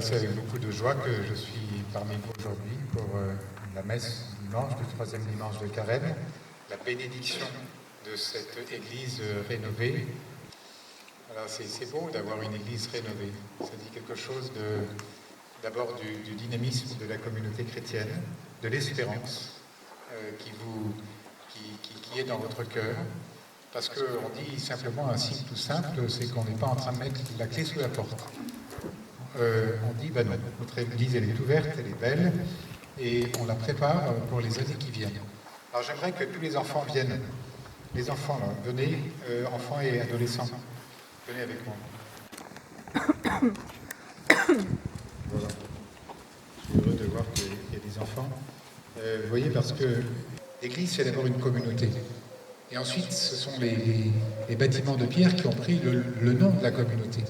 C'est avec beaucoup de joie que je suis parmi vous aujourd'hui pour la messe du dimanche, du troisième dimanche de Carême, la bénédiction de cette église rénovée. C'est beau d'avoir une église rénovée. Ça dit quelque chose d'abord du dynamisme de la communauté chrétienne, de l'espérance qui est dans votre cœur. Parce qu'on dit simplement un signe tout simple, c'est qu'on n'est pas en train de mettre la clé sous la porte. On dit, ben non, notre église elle est ouverte, elle est belle, et on la prépare pour les années qui viennent. Alors j'aimerais que tous les enfants viennent. Les enfants, là, venez, enfants et adolescents, venez avec moi. Voilà. Je suis heureux de voir qu'il y a des enfants. Vous voyez, parce que l'église, c'est d'abord une communauté. Et ensuite, ce sont les bâtiments de pierre qui ont pris le nom de la communauté.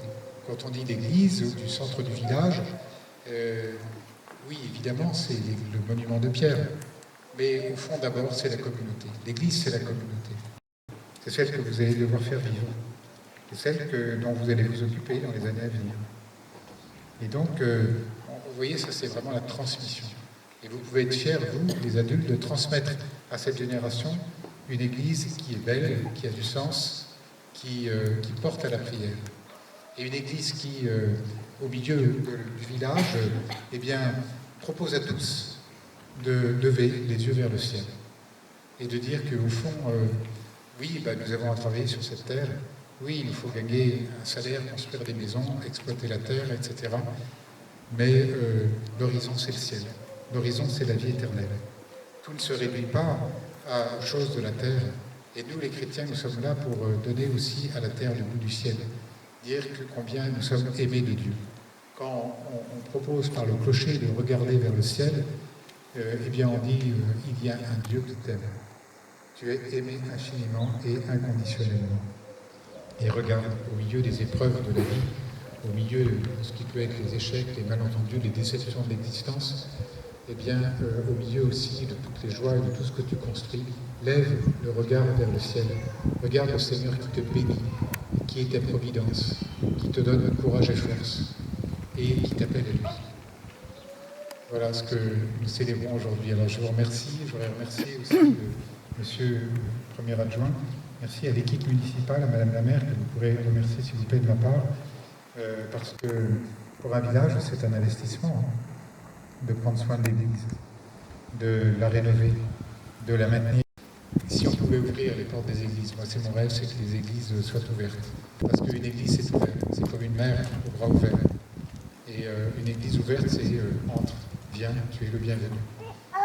Quand on dit l'église ou du centre du village, oui, évidemment, c'est le monument de pierre. Mais au fond, d'abord, c'est la communauté. L'église, c'est la communauté. C'est celle que vous allez devoir faire vivre. C'est celle dont vous allez vous occuper dans les années à venir. Et donc, vous voyez, ça, c'est vraiment la transmission. Et vous pouvez être fiers, vous, les adultes, de transmettre à cette génération une église qui est belle, qui a du sens, qui porte à la prière. Et une église qui, au milieu du village, eh bien, propose à tous de lever les yeux vers le ciel et de dire qu'au fond, oui, nous avons à travailler sur cette terre, oui, il faut gagner un salaire, construire des maisons, exploiter la terre, etc. Mais l'horizon, c'est le ciel. L'horizon, c'est la vie éternelle. Tout ne se réduit pas aux choses de la terre. Et nous, les chrétiens, nous sommes là pour donner aussi à la terre le goût du ciel. Dire combien nous sommes aimés de Dieu. Quand on propose par le clocher de regarder vers le ciel, eh bien on dit il y a un Dieu qui t'aime. Tu es aimé infiniment et inconditionnellement. Et regarde, au milieu des épreuves de la vie, au milieu de ce qui peut être les échecs, les malentendus, les déceptions de l'existence, eh bien au milieu aussi de toutes les joies et de tout ce que tu construis, lève le regard vers le ciel. Regarde le Seigneur qui te bénit, qui est ta providence, qui te donne courage et force, et qui t'appelle à lui. Voilà ce que nous célébrons aujourd'hui. Alors je vous remercie, je voudrais remercier aussi monsieur le premier adjoint, merci à l'équipe municipale, à madame la maire, que vous pourrez remercier s'il vous plaît de ma part, parce que pour un village, c'est un investissement, de prendre soin de l'église, de la rénover, de la maintenir. Si on pouvait ouvrir les portes des églises, moi c'est mon rêve, c'est que les églises soient ouvertes. Parce qu'une église c'est ouvert, c'est comme une mère au bras ouvert. Et une église ouverte c'est entre, viens, tu es le bienvenu.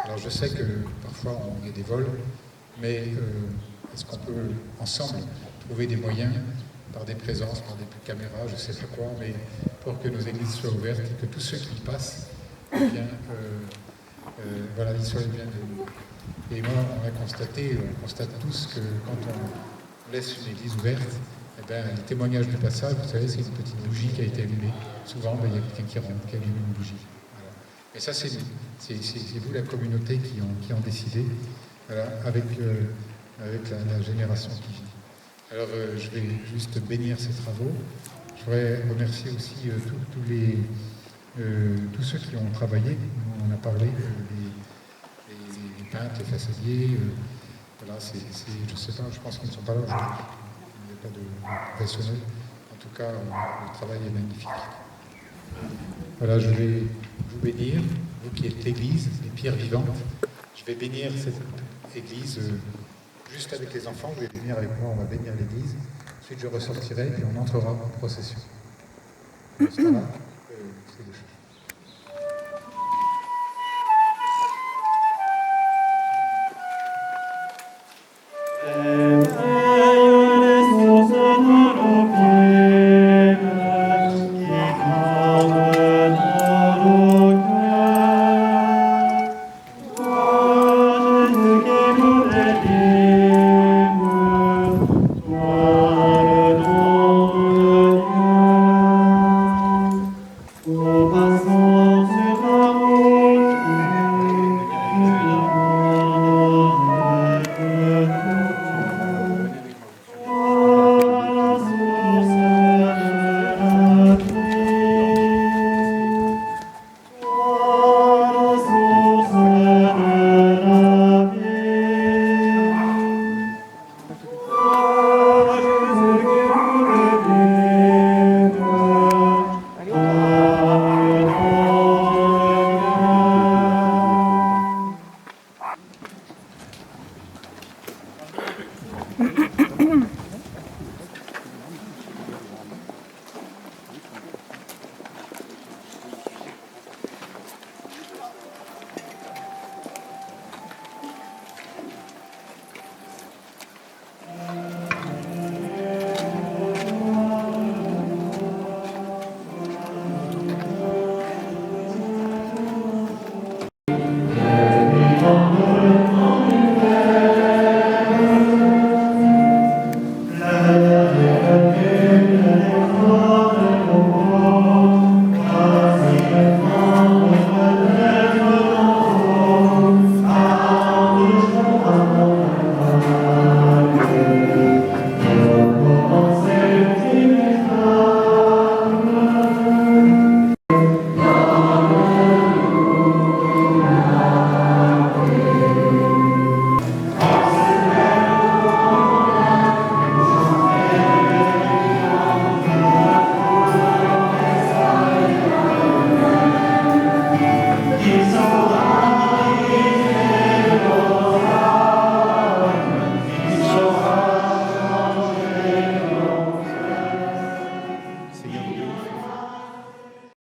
Alors je sais que parfois on y a des vols, mais est-ce qu'on peut ensemble trouver des moyens, par des présences, par des caméras, je ne sais pas quoi, mais pour que nos églises soient ouvertes et que tous ceux qui y passent, eh bien, voilà, ils soient les bienvenus. Et moi, on constate tous que quand on laisse une église ouverte, eh bien, les témoignages du passage, vous savez, c'est une petite bougie qui a été allumée. Souvent, il y a quelqu'un qui rentre, qui allume une bougie. Voilà. Et ça, c'est vous, la communauté, qui ont décidé, voilà, avec la génération qui vit. Alors, je vais juste bénir ces travaux. Je voudrais remercier aussi tous ceux qui ont travaillé. On a parlé les peintres, les façadiers. Voilà, je ne sais pas, je pense qu'ils ne sont pas là aujourd'hui. Il n'y a pas de professionnels. En tout cas, le travail est magnifique. Voilà, je vais vous bénir, vous qui êtes l'église, les pierres vivantes. Je vais bénir cette église juste avec les enfants. Vous allez venir avec moi, on va bénir l'église. Ensuite, je ressortirai et on entrera en procession. C'est